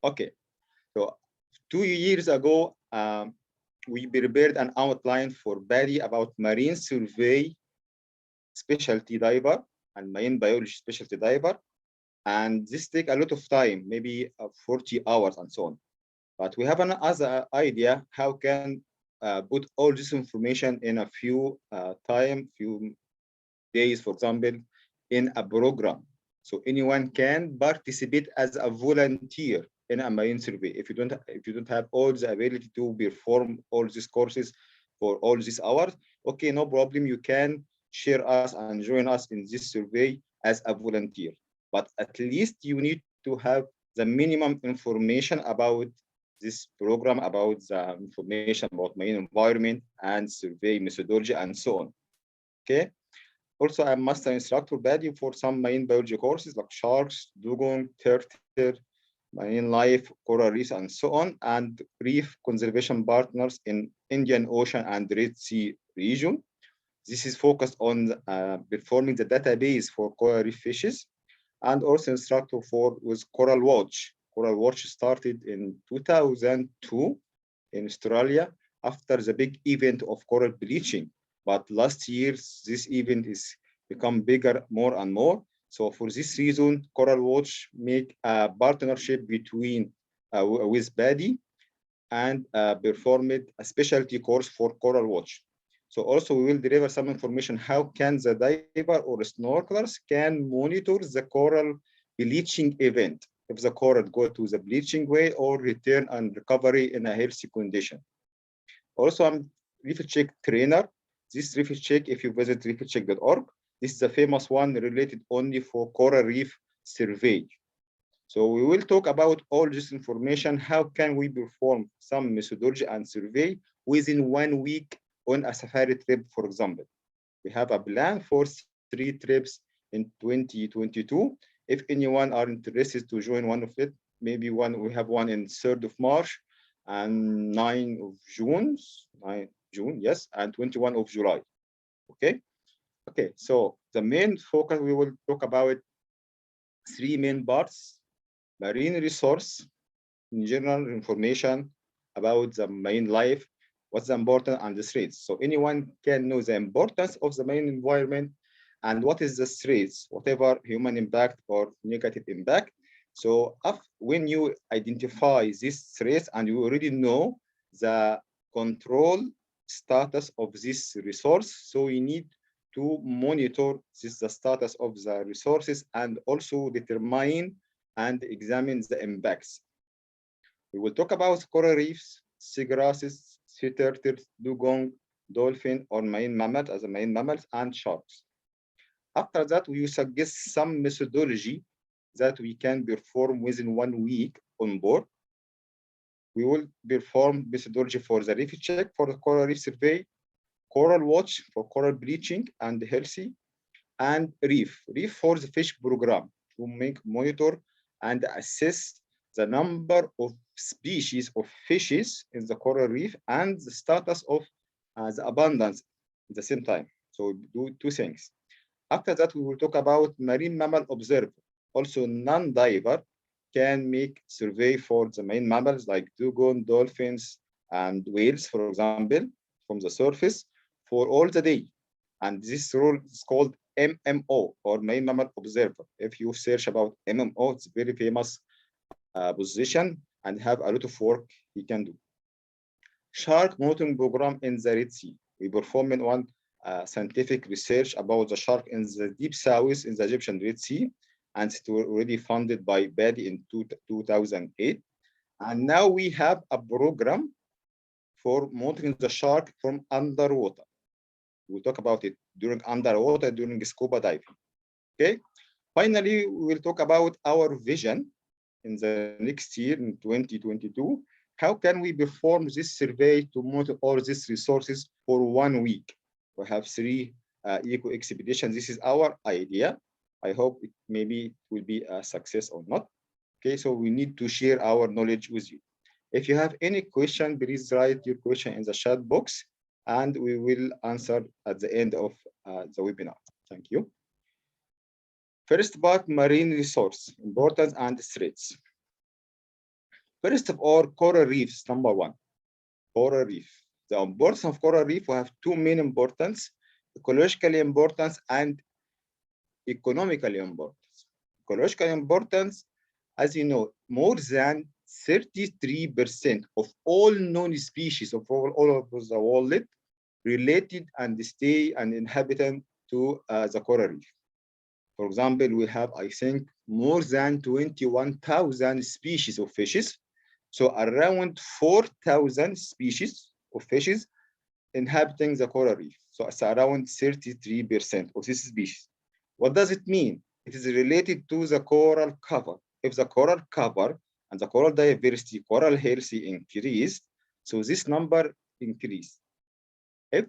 Okay, so 2 years ago, we prepared an outline for Badi about marine survey specialty diver and marine biology specialty diver. And this take a lot of time, maybe 40 hours and so on. But we have another idea how can put all this information in a few days, for example, in a program. So anyone can participate as a volunteer in a marine survey. If you don't have all the ability to perform all these courses for all these hours, okay, no problem. You can share us and join us in this survey as a volunteer. But at least you need to have the minimum information about this program, about the information about marine environment and survey methodology and so on. Okay. Also, I'm master instructor Badi for some marine biology courses like sharks, dugong, turtle, marine life, coral reefs, and so on, and reef conservation partners in Indian Ocean and Red Sea region. This is focused on performing the database for coral reef fishes, and also instructor for with Coral Watch. Coral Watch started in 2002 in Australia after the big event of coral bleaching. But last year, this event is become bigger more and more. So for this reason, Coral Watch make a partnership between with Badi and performed a specialty course for Coral Watch. So also we will deliver some information how can the diver or snorkelers can monitor the coral bleaching event if the coral go to the bleaching way or return and recovery in a healthy condition. Also, I'm Reef Check trainer. This Reef Check, if you visit reefcheck.org, this is a famous one related only for coral reef survey. So we will talk about all this information. How can we perform some methodology and survey within 1 week on a safari trip, for example? We have a plan for 3 trips in 2022. If anyone are interested to join one of it, maybe we have one in 3rd of March and 9 of June, 9 June, yes, and 21 of July. Okay. Okay. So the main focus we will talk about 3 main parts: marine resource, in general information about the marine life, what's important and the threats. So anyone can know the importance of the marine environment and what is the threats, whatever human impact or negative impact. So when you identify these threats and you already know the control status of this resource, so you need to monitor the status of the resources and also determine and examine the impacts. We will talk about coral reefs, seagrasses, sea turtles, dugong, dolphin, or marine mammals as marine mammals, and sharks. After that, we will suggest some methodology that we can perform within 1 week on board. We will perform methodology for the reef check for the coral reef survey, coral watch for coral bleaching and healthy, and reef for the fish program to monitor and assess the number of species of fishes in the coral reef and the status of the abundance at the same time. So we do 2 things. After that, we will talk about marine mammal observer. Also, non-diver can make survey for the marine mammals like dugong, dolphins, and whales, for example, from the surface for all the day. And this role is called MMO, or marine mammal observer. If you search about MMO, it's a very famous position and have a lot of work he can do. Shark monitoring program in the Red Sea. We performed one scientific research about the shark in the deep south in the Egyptian Red Sea, and it was already funded by Badi in 2008. And now we have a program for monitoring the shark from underwater. We'll talk about it during underwater, during scuba diving. Okay. Finally, we will talk about our vision in the next year, in 2022. How can we perform this survey to monitor all these resources for 1 week? We have 3 eco expeditions. This is our idea. I hope maybe it will be a success or not. Okay, so we need to share our knowledge with you. If you have any question, please write your question in the chat box, and we will answer at the end of the webinar. Thank you. First part, marine resource, importance and threats. First of all, coral reefs, number one, coral reef. The importance of coral reef, we have two main importance: ecological importance and economical importance. Ecological importance, as you know, more than 33% of all known species of all over the world related and stay and inhabitant to the coral reef. For example, we have, I think, more than 21,000 species of fishes. So around 4,000 species of fishes inhabiting the coral reef. So it's around 33% of this species. What does it mean? It is related to the coral cover. If the coral cover and the coral diversity, coral healthy increased, so this number increased. If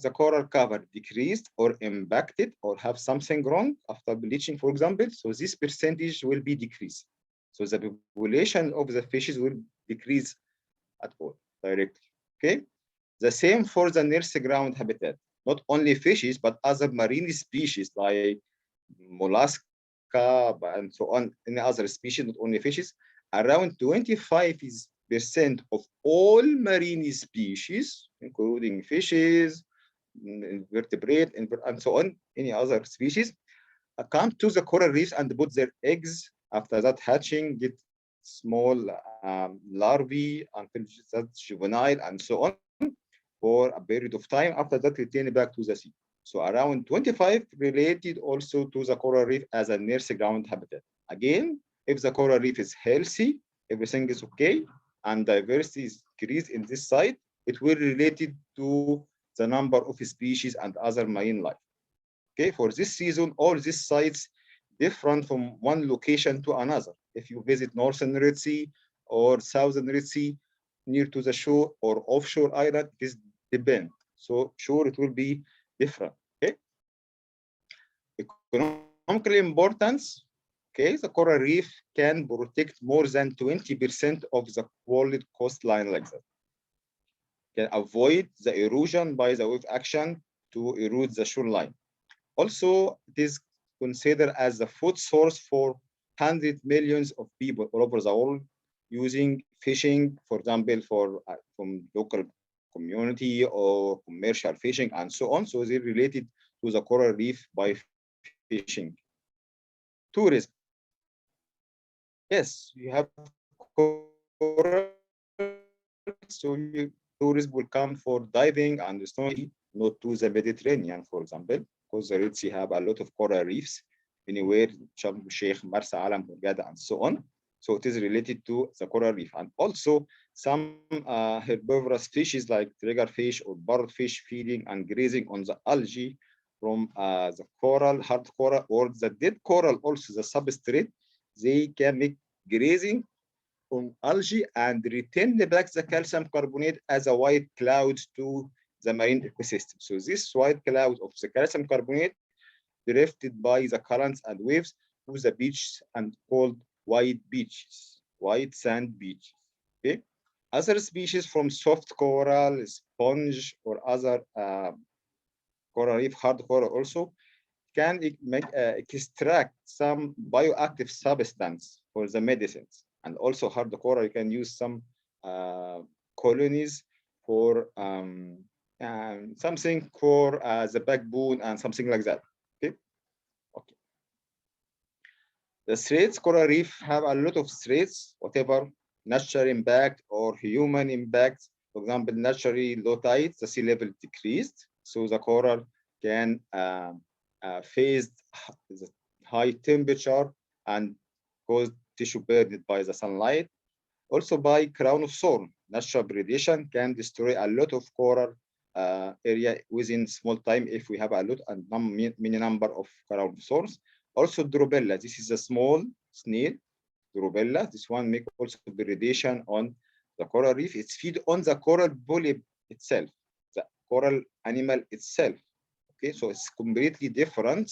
the coral cover decreased or impacted or have something wrong after bleaching, for example, so this percentage will be decreased. So the population of the fishes will decrease at all directly. Okay. The same for the nurse ground habitat. Not only fishes, but other marine species like mollusca and so on, any other species, not only fishes. Around 25% of all marine species, including fishes, invertebrate, and so on, any other species, come to the coral reefs and put their eggs. After that hatching, get small larvae until that's juvenile and so on for a period of time. After that, return back to the sea. So around 25 related also to the coral reef as a nurse ground habitat. Again, if the coral reef is healthy, everything is okay, and diversity is increased in this site, it will related to the number of species and other marine life. Okay, for this reason, all these sites different from one location to another. If you visit Northern Red Sea or Southern Red Sea, near to the shore or offshore island, it is depend. So sure, it will be different. Okay. Economical importance. Okay, the coral reef can protect more than 20% of the world coastline like that. Can avoid the erosion by the wave action to erode the shoreline. Also, it is considered as the food source for 100 millions of people all over the world using fishing, for example, from local community or commercial fishing and so on. So they're related to the coral reef by fishing. Tourism. Yes, you have coral, so tourists will come for diving and snorkeling, not to the Mediterranean, for example, because the Red Sea have a lot of coral reefs anywhere, Sharm el-Sheikh, Marsa Alam, Hurghada, and so on. So it is related to the coral reef. And also some herbivorous fishes like triggerfish or birdfish feeding and grazing on the algae from the coral, hard coral, or the dead coral, also the substrate. They can make grazing on algae and return back the calcium carbonate as a white cloud to the marine ecosystem. So this white cloud of the calcium carbonate drifted by the currents and waves to the beach and called white beaches, white sand beaches. Okay. Other species from soft coral, sponge, or other coral reef, hard coral also can extract some bioactive substance for the medicines. And also hard coral, you can use some colonies for something for the backbone and something like that. Okay. Okay. The threats, coral reef have a lot of threats, whatever natural impact or human impacts. For example, naturally low tide, the sea level decreased, so the coral can face the high temperature and cause tissue burned by the sunlight. Also by crown of thorn, natural predation can destroy a lot of coral area within small time if we have a lot and many number of crown of thorns. Also drobella, this is a small snail, drobella. This one make also predation on the coral reef. It's feed on the coral polyp itself, the coral animal itself. Okay, so it's completely different.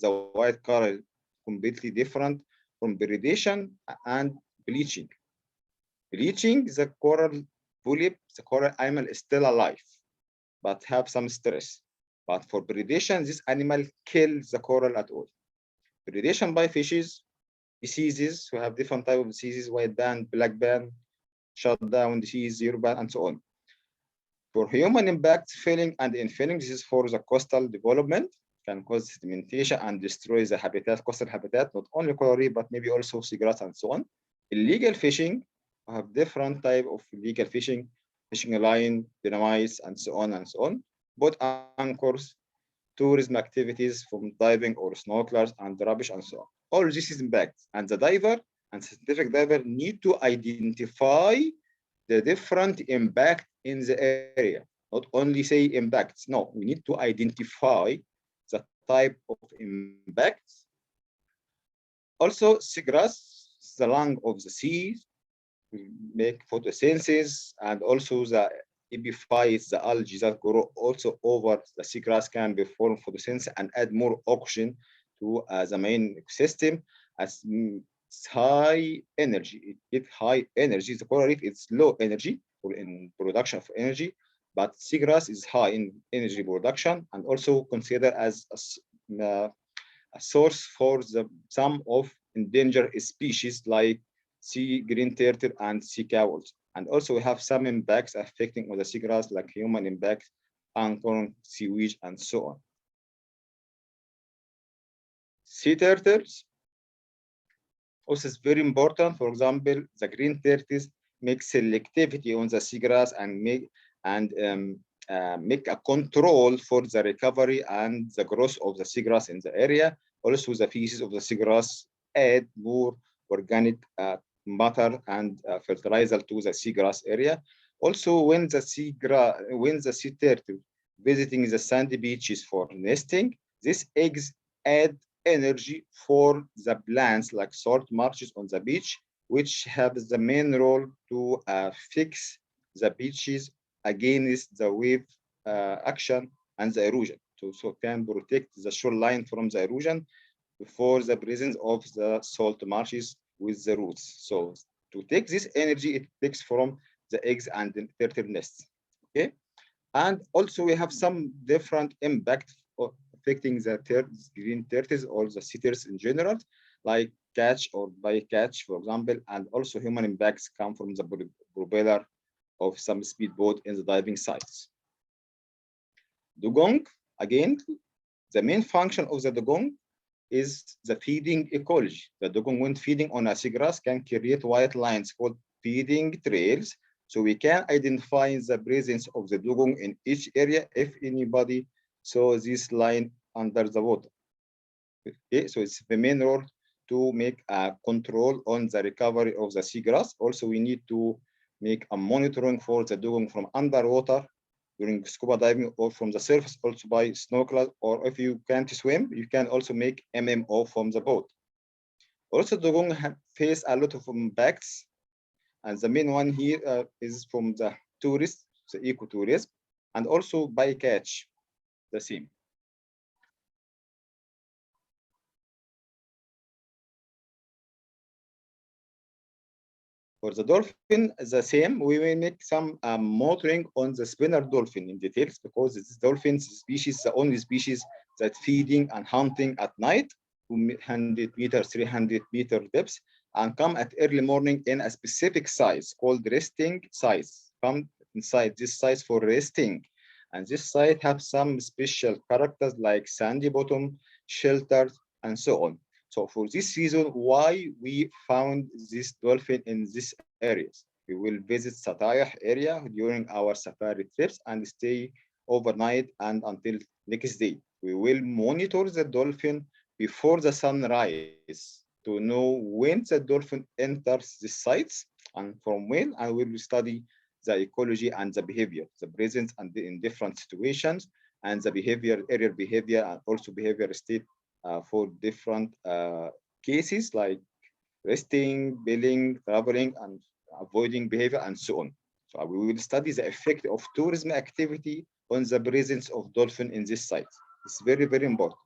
The white coral completely different from predation and bleaching. Bleaching, the coral polyp, the coral animal is still alive, but have some stress. But for predation, this animal kills the coral at all. Predation by fishes, diseases, we have different type of diseases, white band, black band, shut down disease, zero ban, and so on. For human impact, filling and infilling, this is for the coastal development, can cause sedimentation and destroy the habitat, coastal habitat, not only coral reef, but maybe also seagrass and so on. Illegal fishing, we have different type of illegal fishing, fishing line, dynamites, and so on and so on. Boat anchors, tourism activities from diving or snorkelers and rubbish and so on. All this is impact, and the diver and scientific diver need to identify the different impact in the area. Not only say impacts, no, we need to identify the type of impacts. Also, seagrass, the lung of the sea, make photosynthesis, and also the epiphytes, the algae that grow also over the seagrass can perform photosynthesis and add more oxygen to the main ecosystem. As it's high energy, it high energy. The coral reef is low energy in production of energy, but seagrass is high in energy production and also considered as a source for some of endangered species like sea green turtle and sea cows. And also we have some impacts affecting other seagrass like human impacts, anchoring, seaweed, and so on. Sea turtles also is very important. For example, the green turtles make selectivity on the seagrass and make a control for the recovery and the growth of the seagrass in the area. Also, the feces of the seagrass add more organic matter and fertilizer to the seagrass area. Also, when the sea turtle visiting the sandy beaches for nesting, these eggs add energy for the plants like salt marshes on the beach, which have the main role to fix the beaches against the wave action and the erosion. So can protect the shoreline from the erosion before the presence of the salt marshes with the roots. So to take this energy, it takes from the eggs and the turtle nests. Okay, and also we have some different impact affecting the green turtles or the sea turtles in general, like catch or bycatch, for example, and also human impacts come from the propeller of some speedboat in the diving sites. Dugong, again, the main function of the dugong is the feeding ecology. The dugong, when feeding on a seagrass, can create white lines called feeding trails. So we can identify the presence of the dugong in each area if anybody saw this line under the water. Okay, so it's the main role to make a control on the recovery of the seagrass. Also, we need to make a monitoring for the dugong from underwater during scuba diving or from the surface, also by snorkel, or if you can't swim, you can also make MMO from the boat. Also, dugong face a lot of impacts, and the main one here is from the tourists, the ecotourism, and also bycatch, the same. For the dolphin, the same. We will make some monitoring on the spinner dolphin in details, because this dolphin species, the only species that feeding and hunting at night, 200 meters, 300 meter depths, and come at early morning in a specific size called resting size. Come inside this size for resting. And this site have some special characters like sandy bottom, shelters, and so on. So for this reason, why we found this dolphin in these areas. We will visit Satayah area during our safari trips and stay overnight and until next day. We will monitor the dolphin before the sunrise to know when the dolphin enters the sites and from when, and we will study the ecology and the behavior, the presence and in different situations, and the behavior, area behavior, and also behavior state for different cases like resting, billing, traveling, and avoiding behavior, and so on. So we will study the effect of tourism activity on the presence of dolphin in this site. It's very, very important.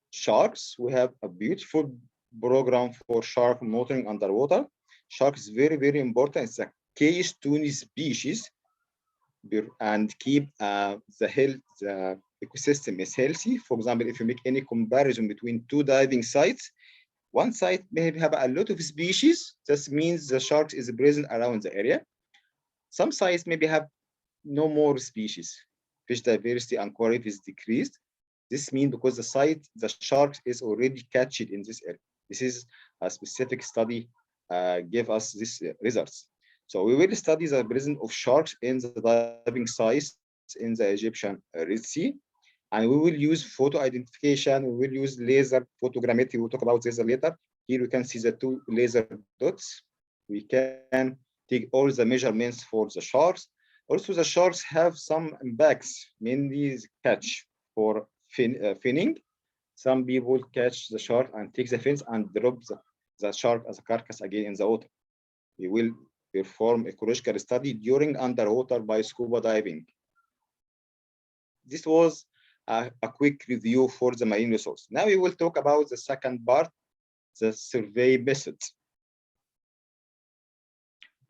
Sharks, we have a beautiful program for shark monitoring underwater. Shark is very, very important. It's a keystone species and keep the ecosystem is healthy. For example, if you make any comparison between two diving sites, One site may have a lot of species. This means the shark is present around the area. Some sites maybe have no more species. Fish diversity and coral reef is decreased. This means because the shark is already catched in this area. This is a specific study gave us these results. So we will study the presence of sharks in the diving sites in the Egyptian Red Sea. And we will use photo identification. We will use laser photogrammetry. We'll talk about this later. Here we can see the two laser dots. We can take all the measurements for the sharks. Also, the sharks have some impacts, mainly catch for finning. Some people catch the shark and take the fins and drop the shark as a carcass again in the water. We will perform ecological study during underwater by scuba diving. This was a quick review for the marine resource. Now we will talk about the second part, the survey method.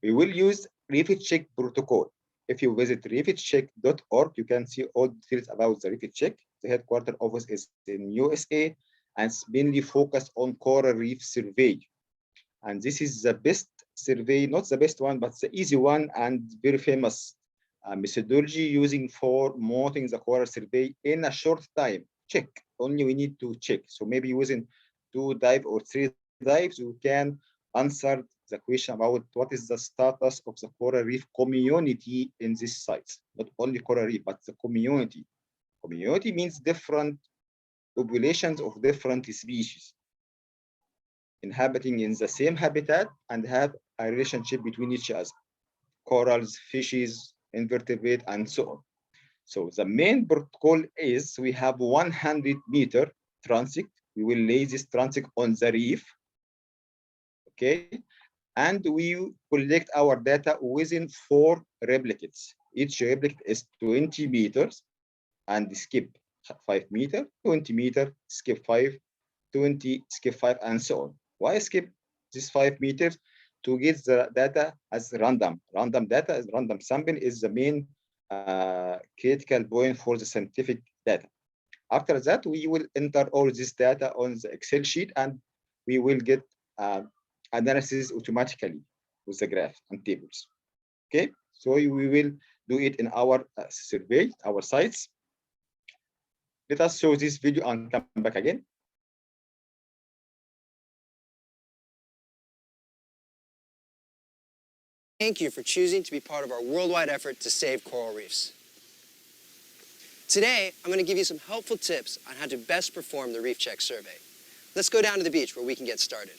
We will use Reef Check protocol. If you visit reefcheck.org, you can see all details about the Reef Check. The headquarters office is in USA and it's mainly focused on coral reef survey. And this is the best survey, not the best one, but the easy one and very famous methodology using for monitoring the coral survey in a short time. Check, only we need to check. So maybe using 2 dives or 3 dives, we can answer the question about what is the status of the coral reef community in these sites. Not only coral reef, but the community. Community means different populations of different species inhabiting in the same habitat and have a relationship between each other. Corals, fishes, invertebrates, and so on. So the main protocol is we have 100-meter transect. We will lay this transect on the reef, okay? And we collect our data within 4 replicates. Each replicate is 20 meters and skip 5 meters, 20 meters, skip 5, 20, skip 5, and so on. Why skip this 5 meters? To get the data as random. Random data, as random sampling is the main critical point for the scientific data. After that, we will enter all this data on the Excel sheet and we will get analysis automatically with the graph and tables. Okay, so we will do it in our survey, our sites. Let us show this video and come back again. Thank you for choosing to be part of our worldwide effort to save coral reefs. Today, I'm going to give you some helpful tips on how to best perform the Reef Check survey. Let's go down to the beach where we can get started.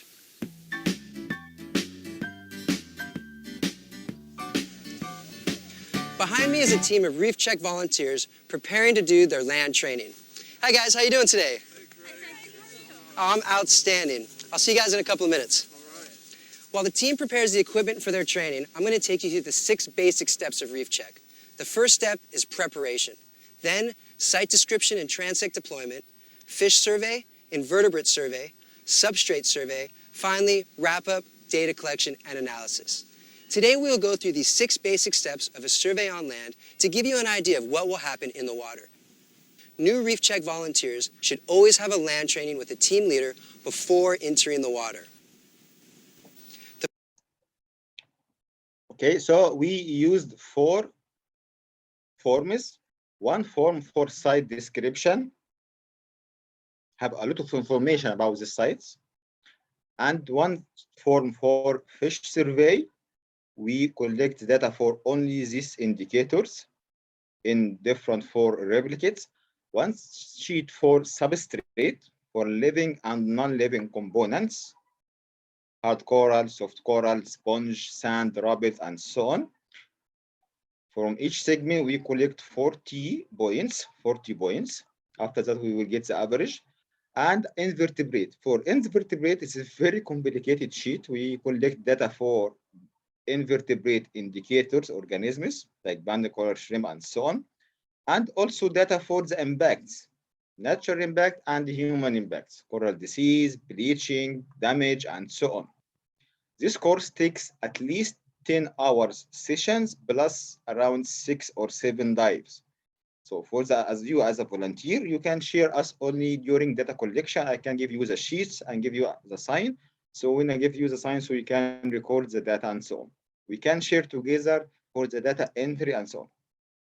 Behind me is a team of Reef Check volunteers preparing to do their land training. Hi guys, how you doing today? Oh, I'm outstanding. I'll see you guys in a couple of minutes. While the team prepares the equipment for their training, I'm going to take you through the 6 basic steps of Reef Check. The first step is preparation. Then, site description and transect deployment, fish survey, invertebrate survey, substrate survey, finally, wrap-up, data collection, and analysis. Today, we will go through these 6 basic steps of a survey on land to give you an idea of what will happen in the water. New Reef Check volunteers should always have a land training with a team leader before entering the water. Okay, so we used 4 forms. One form for site description, have a lot of information about the sites. And one form for fish survey, we collect data for only these indicators in different 4 replicates. One sheet for substrate for living and non-living components, hard coral, soft coral, sponge, sand, rabbit, and so on. From each segment, we collect 40 points. After that, we will get the average. And invertebrate. For invertebrate, it's a very complicated sheet. We collect data for invertebrate indicators, organisms, like banded coral, shrimp, and so on. And also data for the impacts, natural impact and human impacts, coral disease, bleaching, damage, and so on. This course takes at least 10 hours sessions plus around 6 or 7 dives. So for the, as you as a volunteer, you can share us only during data collection. I can give you the sheets and give you the sign. So when I give you the sign, so you can record the data and so on. We can share together for the data entry and so on.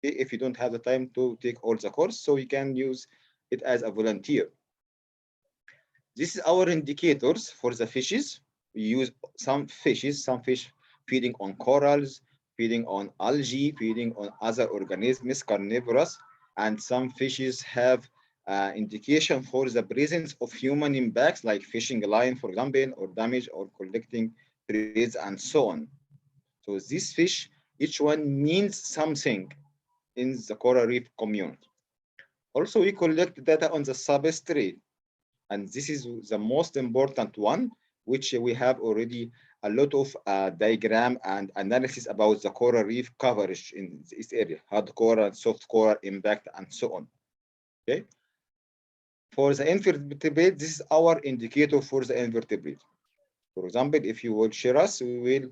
If you don't have the time to take all the course, so you can use it as a volunteer. This is our indicators for the fishes. We use some fish feeding on corals, feeding on algae, feeding on other organisms, carnivorous, and some fishes have indication for the presence of human impacts like fishing line, for example, or damage or collecting trees and so on. So these fish, each one means something in the coral reef community. Also, we collect data on the substrate, and this is the most important one, which we have already a lot of diagram and analysis about the coral reef coverage in this area, hard coral, soft coral, impact, and so on. Okay. For the invertebrate, this is our indicator for the invertebrate. For example, if you will share us, we will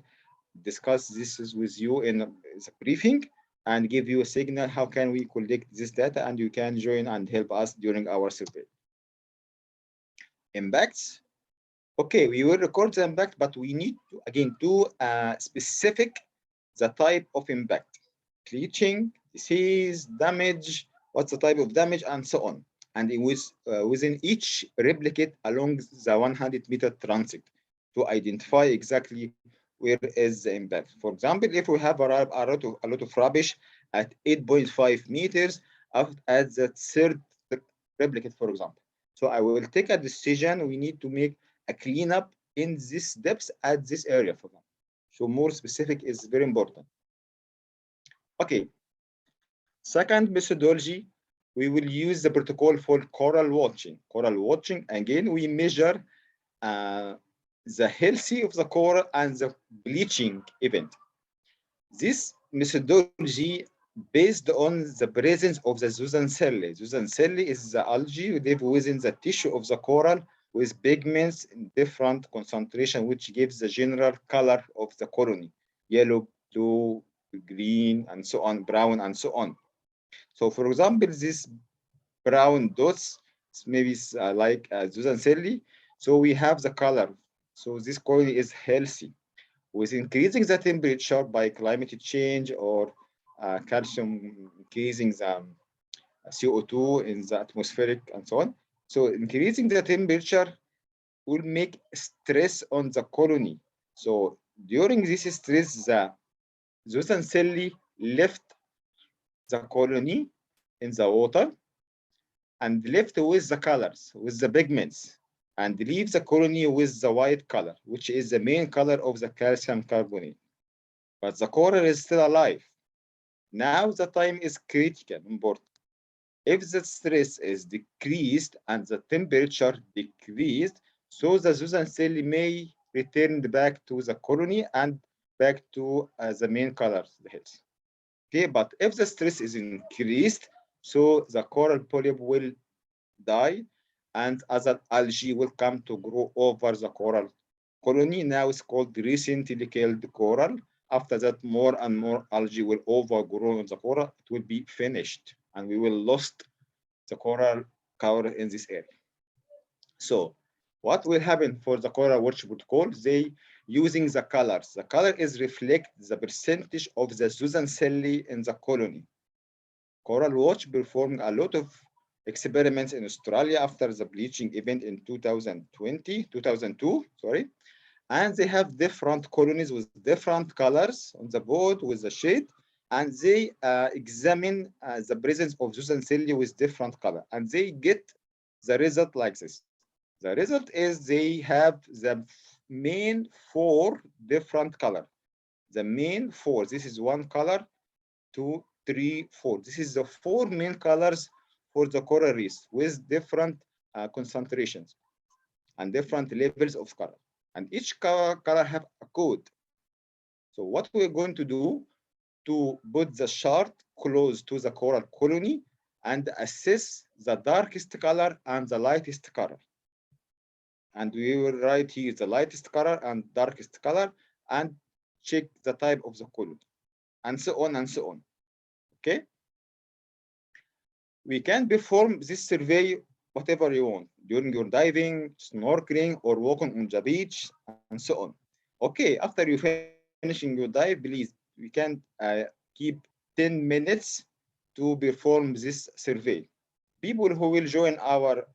discuss this with you in the briefing and give you a signal how can we collect this data, and you can join and help us during our survey. Impacts. Okay, we will record the impact, but we need to, again, to specific the type of impact. Bleaching, disease, damage, what's the type of damage, and so on. And within each replicate along the 100-meter transit to identify exactly where is the impact. For example, if we have a lot of rubbish at 8.5 meters at the third replicate, for example. So I will take a decision. We need to make a cleanup in this depth at this area for them. So more specific is very important. Okay. Second methodology, we will use the protocol for coral watching. Coral watching, again, we measure the healthy of the coral and the bleaching event. This methodology based on the presence of the zooxanthellae. Zooxanthellae is the algae live within the tissue of the coral with pigments in different concentration, which gives the general color of the colony, yellow, blue, green, and so on, brown, and so on. So for example, this brown dots, maybe like zooxanthellae. So we have the color. So this colony is healthy. With increasing the temperature by climate change or calcium increasing the CO2 in the atmospheric and so on. So increasing the temperature will make stress on the colony. So during this stress, the zooxanthellae left the colony in the water and left with the colors, with the pigments, and leave the colony with the white color, which is the main color of the calcium carbonate. But the coral is still alive. Now the time is critical, important. If the stress is decreased and the temperature decreased, so the zooxanthellae may return back to the colony and back to the main colors, the health. Okay, but if the stress is increased, so the coral polyp will die and other algae will come to grow over the coral colony. Now it's called recently killed coral. After that, more and more algae will overgrow the coral. It will be finished and we will lost the coral cover in this area. So what will happen for the coral watch protocol? They using the colors. The color is reflect the percentage of the zooxanthellae in the colony. Coral Watch performed a lot of experiments in Australia after the bleaching event in 2002, sorry. And they have different colonies with different colors on the board with the shade, and they examine the presence of zooxanthellae with different color, and they get the result like this. The result is they have the main four different color. The main four, this is one color, 2, 3, 4. This is the four main colors for the coral reefs with different concentrations and different levels of color. And each color have a code. So what we're going to do to put the chart close to the coral colony and assess the darkest color and the lightest color. And we will write here the lightest color and darkest color and check the type of the colony and so on and so on. Okay. We can perform this survey whatever you want during your diving, snorkeling, or walking on the beach, and so on. Okay, after you finishing your dive, please, we can keep 10 minutes to perform this survey. People who will join our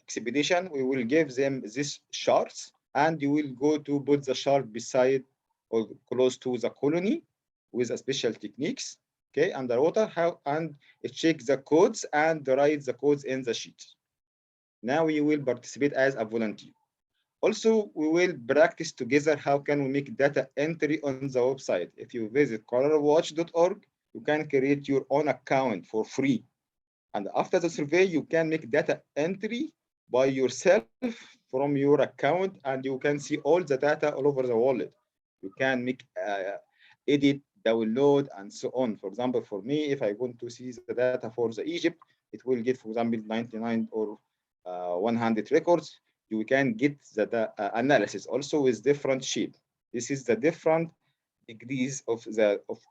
expedition, we will give them this charts, and you will go to put the chart beside or close to the colony with a special techniques, okay, underwater, how, and check the codes and write the codes in the sheet. Now you will participate as a volunteer. Also, we will practice together how can we make data entry on the website. If you visit coralwatch.org, you can create your own account for free. And after the survey, you can make data entry by yourself from your account, and you can see all the data all over the world. You can make edit, download, and so on. For example, for me, if I want to see the data for the Egypt, it will get, for example, 99 or 100 records. You can get the analysis also with different shape. This is the different degrees of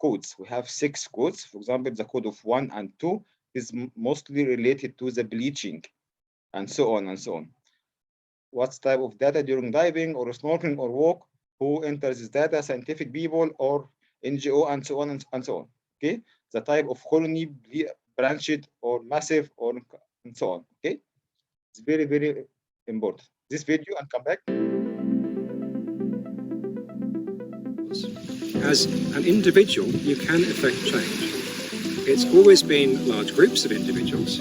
codes. We have 6 codes. For example, the code of 1 and 2 is mostly related to the bleaching, and so on and so on. What type of data during diving or snorkeling or walk? Who enters this data? Scientific people or NGO, and so on and so on. Okay, the type of colony, branched or massive, or and so on. Okay, it's very, very important. This video, and come back. As an individual, you can effect change. It's always been large groups of individuals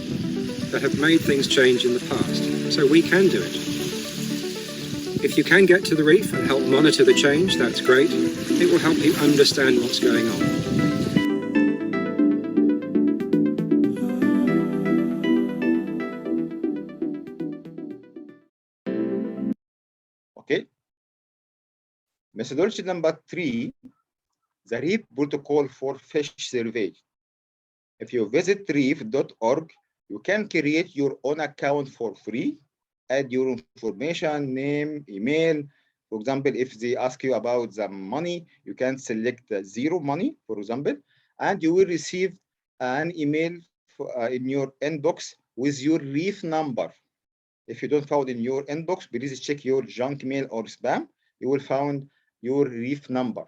that have made things change in the past, so we can do it. If you can get to the reef and help monitor the change, that's great. It will help you understand what's going on. Okay. Methodology number 3, the Reef protocol for fish survey. If you visit reef.org, you can create your own account for free, add your information, name, email. For example, if they ask you about the money, you can select the 0 money, for example, and you will receive an email in your inbox with your Reef number. If you don't find in your inbox, please check your junk mail or spam. You will find your Reef number.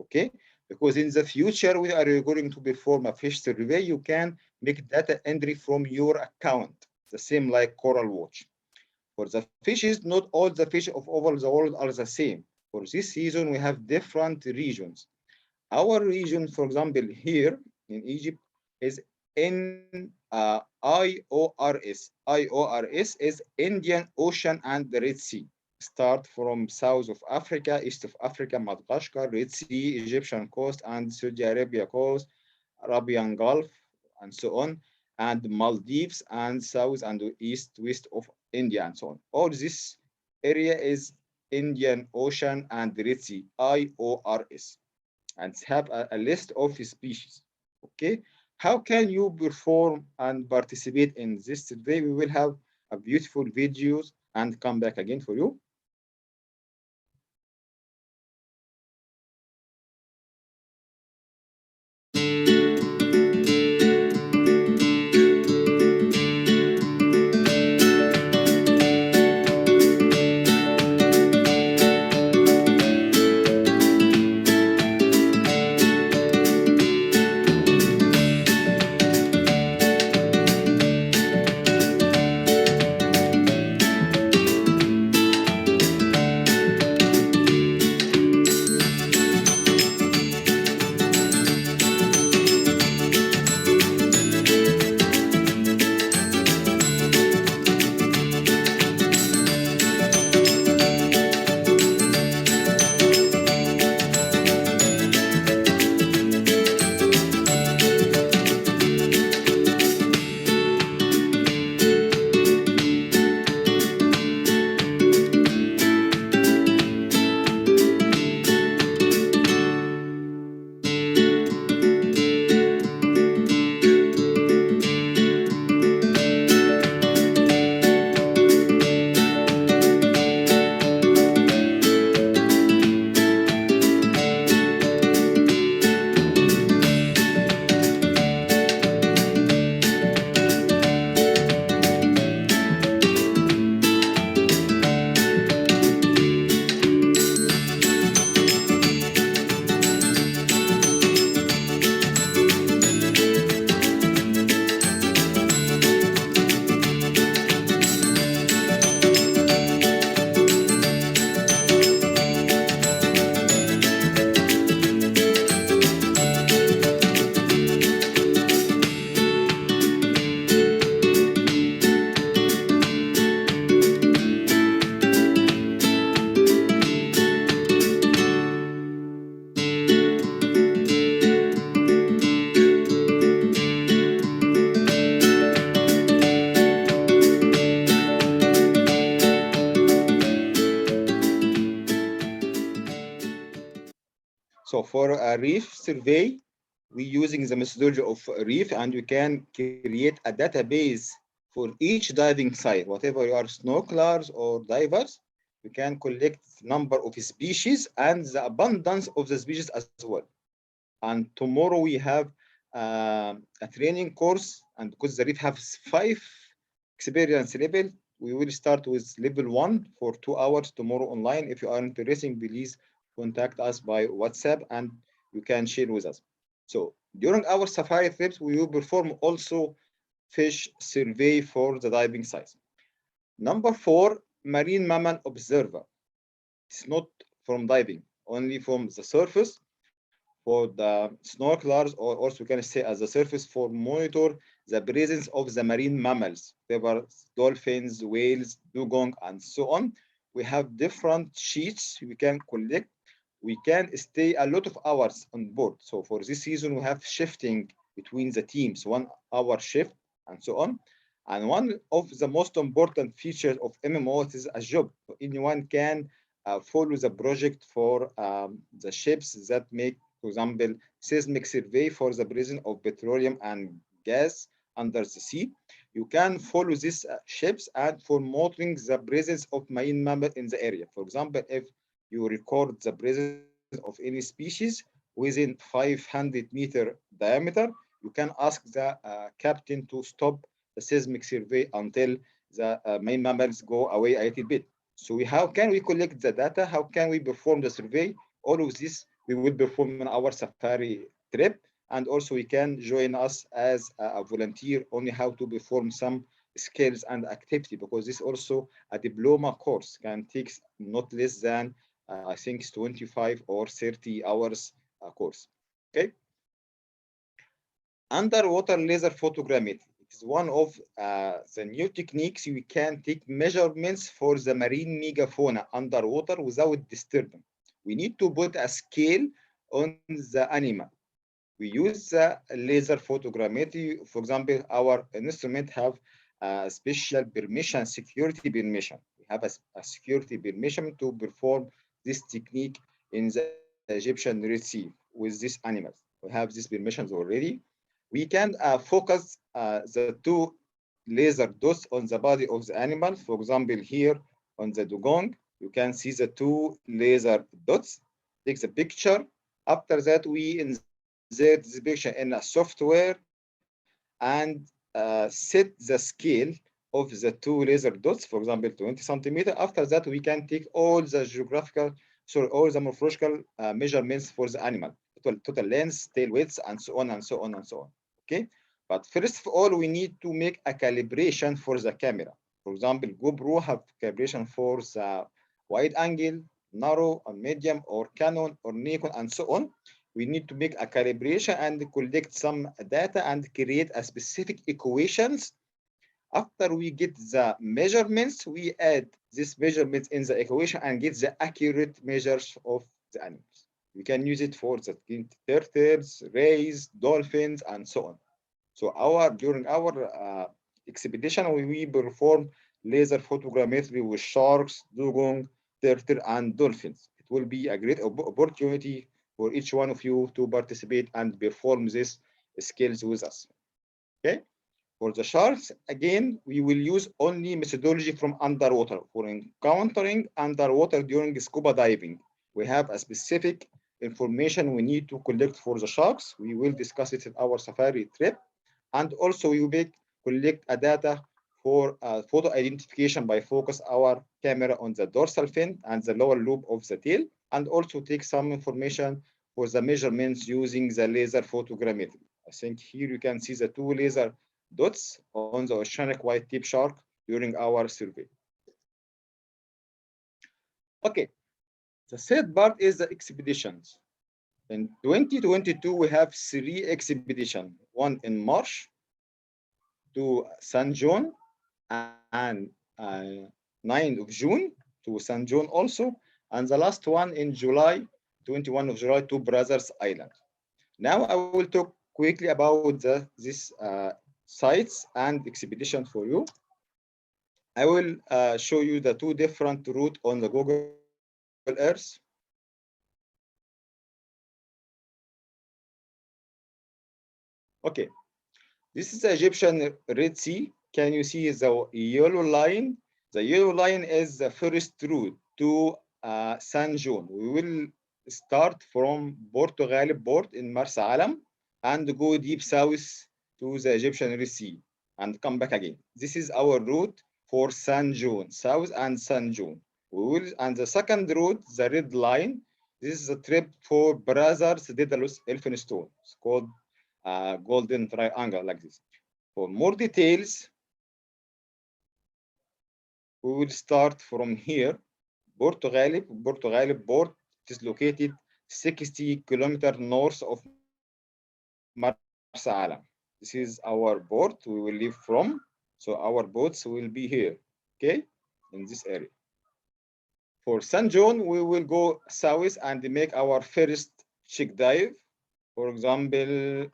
Okay, because in the future we are going to perform a fish survey. You can make data entry from your account, the same like Coral Watch. For the fishes, not all the fish of over the world are the same. For this season, we have different regions. Our region, for example, here in Egypt is in IORS. IORS is Indian Ocean and the Red Sea. Start from south of Africa, east of Africa, Madagascar, Red Sea, Egyptian coast, and Saudi Arabia coast, Arabian Gulf, and so on, and Maldives, and south and east, west of India, and so on. All this area is Indian Ocean and Red Sea, IORS, and have a list of species. Okay, how can you perform and participate in this survey? We will have a beautiful videos and come back again for you. for a reef survey, we're using the methodology of Reef, and you can create a database for each diving site. Whatever you are snorkelers or divers, you can collect number of species and the abundance of the species as well. And tomorrow we have a training course, and because the Reef has 5 experience level, we will start with level 1 for 2 hours tomorrow online. If you are interested, please contact us by WhatsApp and you can share with us. So during our safari trips, we will perform also fish survey for the diving sites. Number 4, marine mammal observer. It's not from diving, only from the surface for the snorkelers, or also we can say as a surface for monitor the presence of the marine mammals, whether dolphins, whales, dugong, and so on. We have different sheets we can collect. We can stay a lot of hours on board. So for this season, we have shifting between the teams, 1 hour shift and so on. And one of the most important features of MMO is a job. Anyone can follow the project for the ships that make, for example, seismic survey for the presence of petroleum and gas under the sea. You can follow these ships and for monitoring the presence of marine mammal in the area. For example, if you record the presence of any species within 500-meter diameter, you can ask the captain to stop the seismic survey until the marine mammals go away a little bit. So how can we collect the data? How can we perform the survey? All of this we will perform in our safari trip, and also we can join us as a volunteer only how to perform some skills and activity, because this also a diploma course can take not less than I think it's 25 or 30 hours course. Okay. Underwater laser photogrammetry. It is one of the new techniques. We can take measurements for the marine megafauna underwater without disturbing. We need to put a scale on the animal. We use the laser photogrammetry. For example, our instrument have a special permission, security permission. We have a security permission to perform this technique in the Egyptian Red Sea with these animals. We have these permissions already. We can focus the 2 laser dots on the body of the animal. For example, here on the dugong, you can see the 2 laser dots. Take the picture. After that, we insert this picture in a software and set the scale of the 2 laser dots, for example, 20 centimeter. After that, we can take all the all the morphological measurements for the animal, total length, tail width, and so on and so on and so on. Okay, but first of all, we need to make a calibration for the camera. For example, GoPro have calibration for the wide angle, narrow, or medium, or Canon, or Nikon, and so on. We need to make a calibration and collect some data and create a specific equations. After we get the measurements, we add these measurements in the equation and get the accurate measures of the animals. We can use it for the turtles, rays, dolphins, and so on. So during our expedition, we perform laser photogrammetry with sharks, dugong, turtle, and dolphins. It will be a great opportunity for each one of you to participate and perform these skills with us. Okay. For the sharks, again, we will use only methodology from underwater. For encountering underwater during scuba diving, we have a specific information we need to collect for the sharks. We will discuss it in our safari trip. And also we will collect a data for photo identification by focus our camera on the dorsal fin and the lower lobe of the tail, and also take some information for the measurements using the laser photogrammetry. I think here you can see the 2 laser dots on the oceanic white-tip shark during our survey. Okay, the third part is the expeditions. In 2022, we have 3 expeditions, one in March to San John and 9th of June to San John also, and the last one in July, 21 of July to Brothers Island. Now I will talk quickly about these sites and expedition for you. I will show you the 2 different routes on the Google Earth. Okay, this is the Egyptian Red Sea. Can you see the yellow line? The yellow line is the first route to San John. We will start from Porto Galib port in Marsa Alam and go deep south to the Egyptian Red Sea and come back again. This is our route for San John, south and San John. We will, and the second route, the red line, this is a trip for Brothers Daedalus Elphinstone. It's called golden triangle like this. For more details, we will start from here. Porto Galib port is located 60 kilometers north of Marsa Alam. This is our port we will leave from. So our boats will be here, okay, in this area. For San John, we will go south and make our first check dive. For example,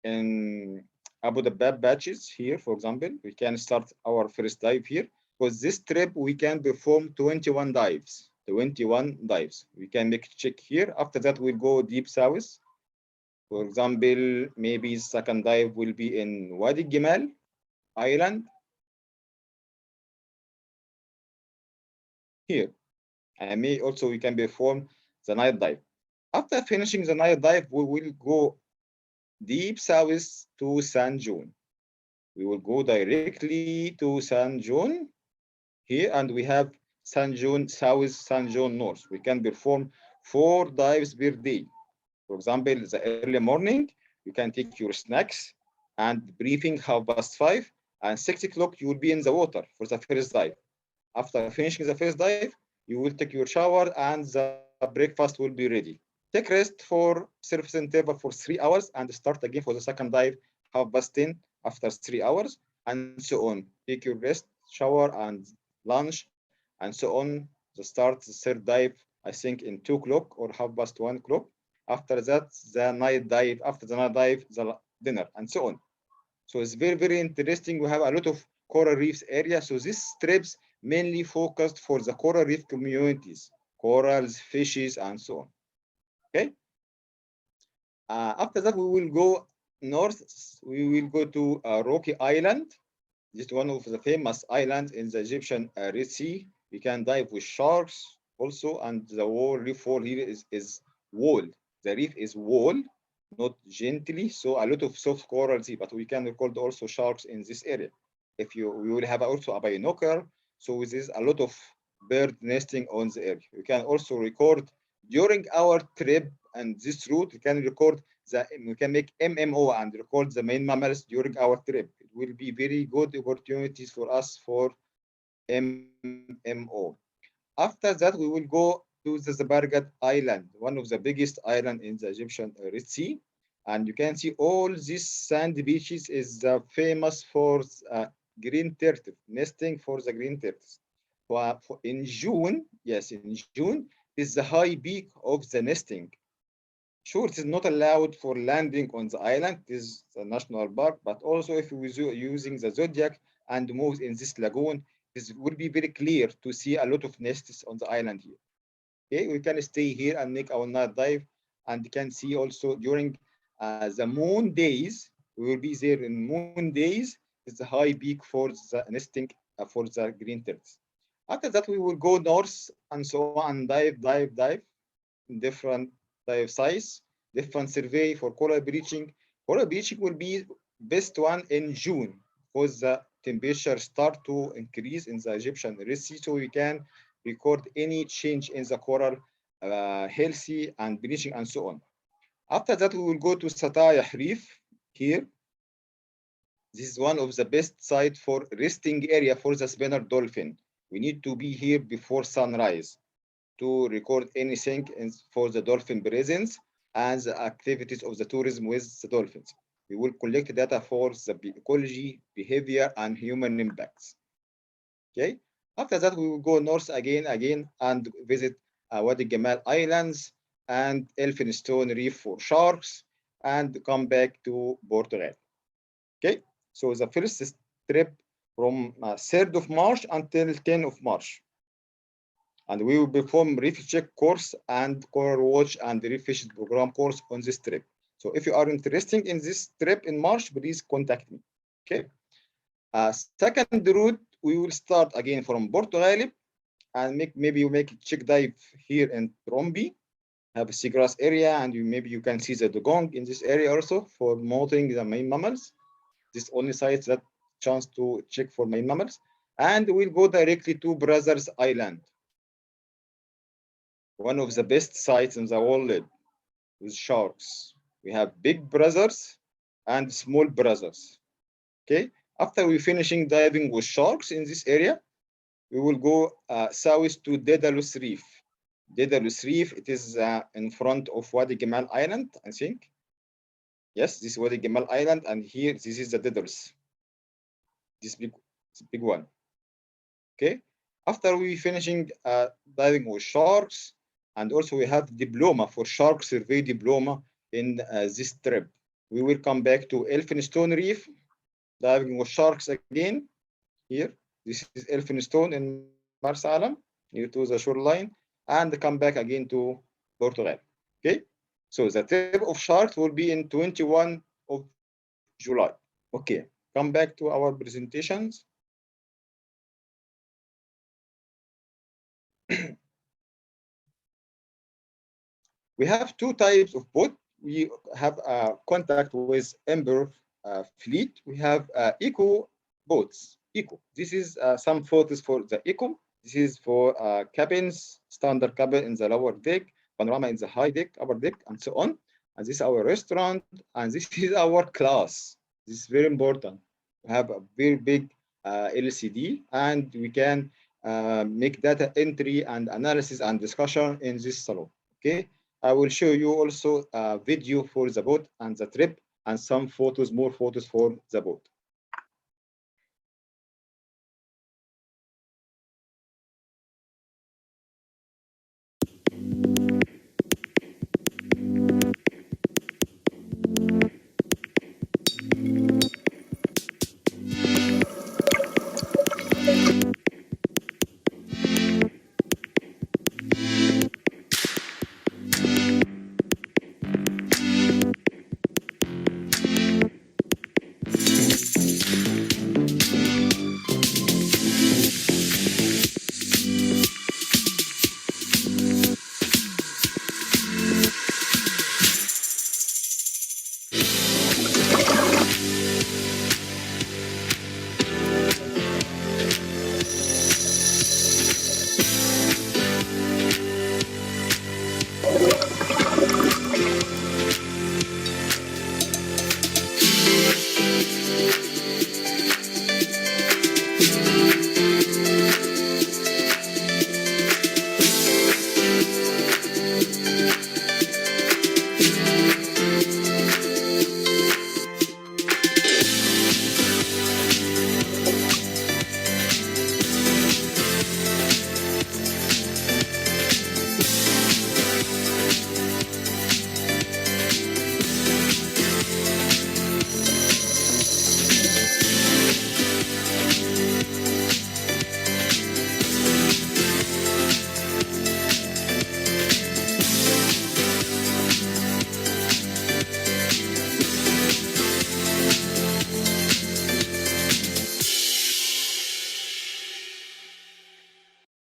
in Abu Dhabi batches here, for example, we can start our first dive here. For this trip, we can perform 21 dives. 21 dives. We can make check here. After that, we'll go deep south. For example, maybe second dive will be in Wadi Gimal Island. Here. And may also we can perform the night dive. After finishing the night dive, we will go deep south to San John. We will go directly to San John here, and we have San John south, San John north. We can perform 4 dives per day. For example, the early morning, you can take your snacks and briefing 5:30, and 6 o'clock you will be in the water for the first dive. After finishing the first dive, you will take your shower and the breakfast will be ready. Take rest for surface interval for 3 hours and start again for the second dive 10:30 after 3 hours, and so on. Take your rest, shower and lunch, and so on. The start the third dive, I think in 2 o'clock or 1:30 o'clock. After that, the night dive. After the night dive, the dinner, and so on. So it's very, very interesting. We have a lot of coral reefs area. So these trips mainly focused for the coral reef communities, corals, fishes, and so on. Okay. After that, we will go north. We will go to Rocky Island. This is one of the famous islands in the Egyptian Red Sea. We can dive with sharks also, and the whole reef wall here is walled. The reef is walled, not gently. So a lot of soft corals here, but we can record also sharks in this area. We will have also a binocular. So this is a lot of bird nesting on the area. We can also record during our trip and this route. We can make MMO and record the main mammals during our trip. It will be very good opportunities for us for MMO. After that, we will go to the Zabargat Island, one of the biggest islands in the Egyptian Red Sea. And you can see all these sand beaches is famous for green turtle, nesting for the green turtles. In June, yes, in June is the high peak of the nesting. Sure, it is not allowed for landing on the island. It is a national park, but also if we using the Zodiac and move in this lagoon, it will be very clear to see a lot of nests on the island here. Okay, we can stay here and make our night dive, and you can see also during the moon days, we will be there in moon days. It's the high peak for the nesting for the green turtles. After that, we will go north and so on, dive, different dive size, different survey for coral bleaching. Coral bleaching will be best one in June because the temperature start to increase in the Egyptian Red Sea, so we can record any change in the coral healthy and bleaching and so on. After that, we will go to Satayah Reef here. This is one of the best sites for resting area for the spinner dolphin. We need to be here before sunrise to record anything for the dolphin presence and the activities of the tourism with the dolphins. We will collect data for the ecology, behavior, and human impacts. Okay. After that, we will go north again and visit Wadi Gamal Islands and Elphinstone Reef for sharks, and come back to Portugal. Okay. So the first trip from 3rd of March until 10th of March. And we will perform reef check course and coral watch and reef fish program course on this trip. So if you are interested in this trip in March, please contact me. Okay. Second route, we will start again from Porto Galip and maybe you make a check dive here in Trombi, have a seagrass area, and maybe you can see the dugong in this area also for monitoring the marine mammals. This only site that chance to check for marine mammals. And we'll go directly to Brothers Island, one of the best sites in the world with sharks. We have big brothers and small brothers. Okay. After we finishing diving with sharks in this area, we will go south to Daedalus Reef. Daedalus Reef, it is in front of Wadi Gamal Island, I think. Yes, this is Wadi Gamal Island, and here, this is the Daedalus. This big one. Okay. After we finishing diving with sharks, and also we have diploma for shark survey diploma in this trip. We will come back to Elphinstone Reef, diving with sharks again. Here, this is Elphinstone in Mars Alam, near to the shoreline, and come back again to Portugal. Okay, so the trip of sharks will be in 21 of July. Okay, come back to our presentations. We have two types of boat. We have contact with Ember fleet. We have eco boats. Eco. This is some photos for the eco. This is for cabins, standard cabin in the lower deck, panorama in the high deck, upper deck, and so on. And this is our restaurant, and this is our class. This is very important. We have a very big LCD, and we can make data entry and analysis and discussion in this salon. Okay. I will show you also a video for the boat and the trip and some photos, more photos for the boat.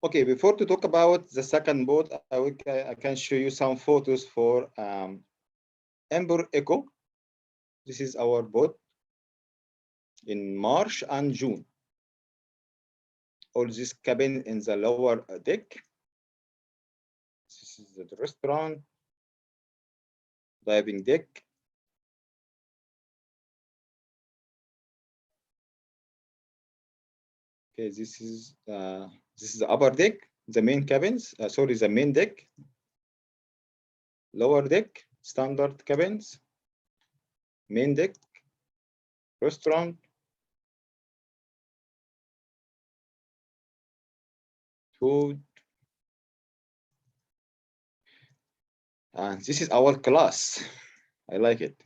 Okay, before to talk about the second boat, I can show you some photos for Ember Eco. This is our boat in March and June. All this cabin in the lower deck. This is the restaurant, diving deck. Okay, this is the upper deck, the main cabins. Sorry, the main deck. Lower deck, standard cabins. Main deck, restaurant. Food. And this is our class. I like it.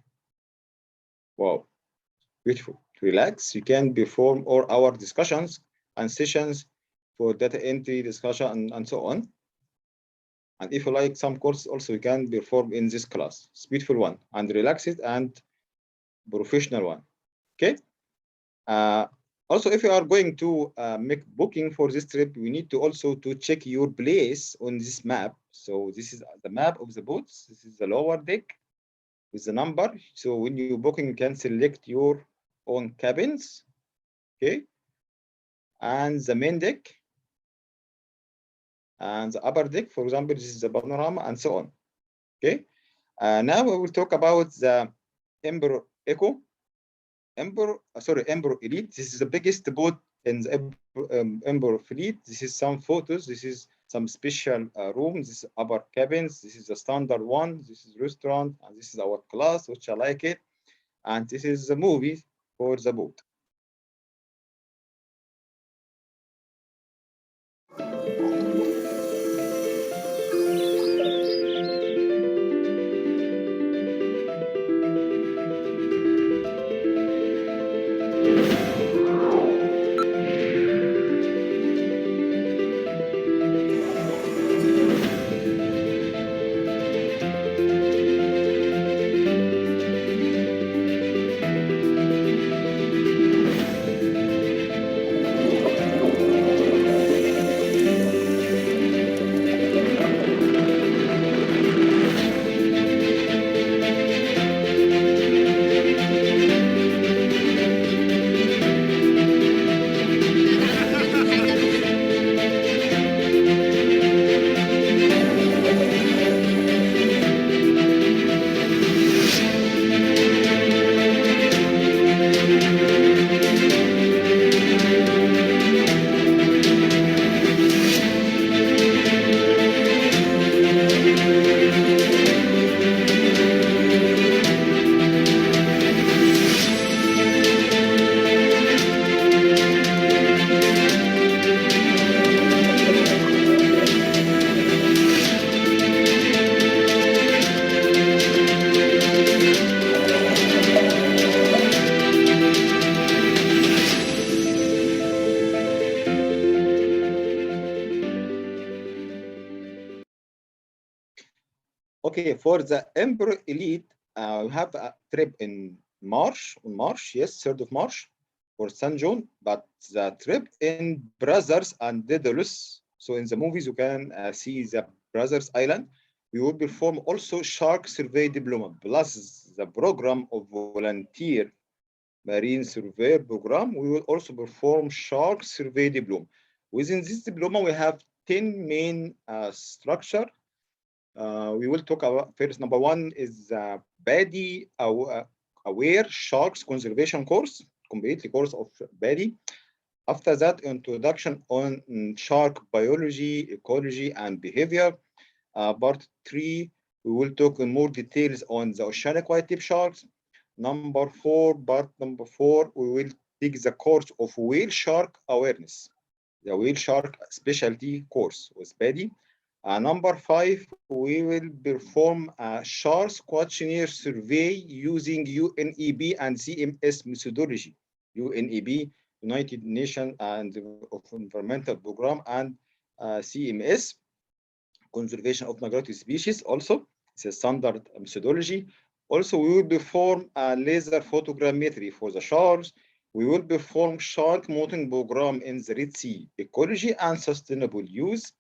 Wow, beautiful. Relax. You can perform all our discussions and sessions for data entry, discussion, and so on. And if you like some courses also, you can perform in this class. It's beautiful one and relaxed and professional one. Okay. Also, if you are going to make booking for this trip, we need to also to check your place on this map. So this is the map of the boats. This is the lower deck with the number. So when you booking, you can select your own cabins. Okay. And the main deck and the upper deck, for example, this is the panorama and so on. Okay. Now we will talk about the Emperor Echo. Emperor Elite. This is the biggest boat in the Emperor fleet. This is some photos. This is some special rooms. This is upper cabins. This is the standard one. This is restaurant, and this is our class, which I like it. And this is the movie for the boat. Okay, for the Emperor Elite, we have a trip in March, yes, 3rd of March for San John, but the trip in Brothers and Daedalus. So in the movies, you can see the Brothers Island. We will perform also Shark Survey Diploma, plus the program of volunteer Marine Surveyor program. We will also perform Shark Survey Diploma. Within this diploma, we have 10 main structure. We will talk about first. Number one is Body Aware Sharks Conservation course, completely course of Body. After that, introduction on shark biology, ecology, and behavior. Part 3, we will talk in more details on the oceanic white-tip sharks. Part number 4, we will take the course of whale shark awareness, the whale shark specialty course with Bady. Number 5, we will perform a shark questionnaire survey using UNEB and CMS methodology. UNEB, United Nations and of Environmental Program, and CMS, Conservation of Migratory Species. Also, it's a standard methodology. Also, we will perform a laser photogrammetry for the sharks. We will perform shark monitoring program in the Red Sea, ecology and sustainable use.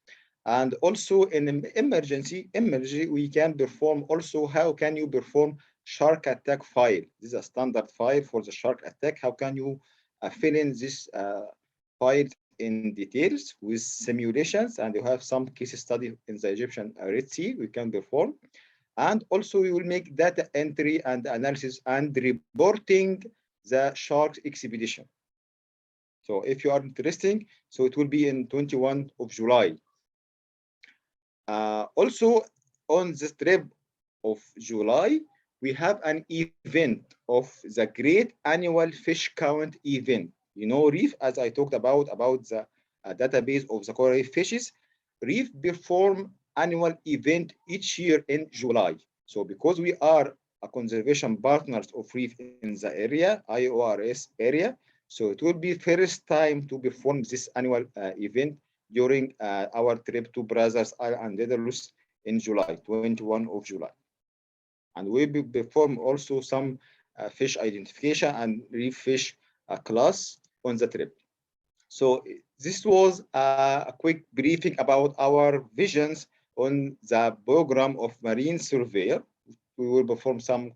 And also in emergency, we can perform also how can you perform shark attack file. This is a standard file for the shark attack. How can you fill in this file in details with simulations, and you have some case study in the Egyptian Red Sea we can perform. And also we will make data entry and analysis and reporting the shark expedition. So if you are interested, so it will be in 21 of July. Also, on the trip of July, we have an event of the Great Annual Fish Count event. You know, Reef, as I talked about the database of the coral reef fishes, Reef perform annual event each year in July. So because we are a conservation partners of Reef in the area, IORS area, so it will be first time to perform this annual event during our trip to Brothers Island and Daedalus in July, 21 of July. And we perform also some fish identification and reef fish class on the trip. So this was a quick briefing about our visions on the program of Marine Surveyor. We will perform some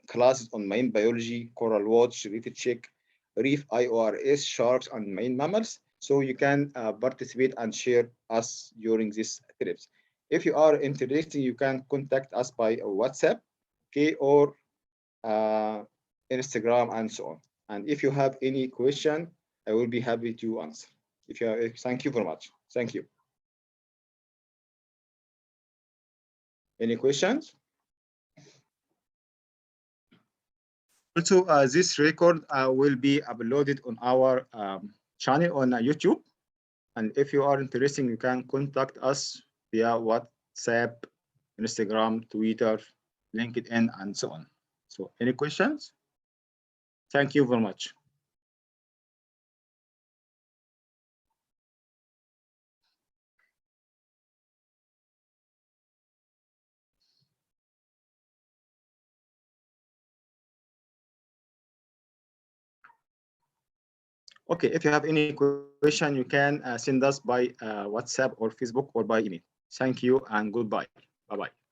classes on marine biology, coral watch, reef check, reef IORS, sharks, and marine mammals. So you can participate and share us during these trips. If you are interested, you can contact us by WhatsApp, okay, or Instagram, and so on. And if you have any question, I will be happy to answer. Thank you very much. Thank you. Any questions? Also, this record will be uploaded on our channel on YouTube. And if you are interested, you can contact us via WhatsApp, Instagram, Twitter, LinkedIn, and so on. So any questions? Thank you very much. Okay, if you have any question, you can send us by WhatsApp or Facebook or by email. Thank you and goodbye. Bye-bye.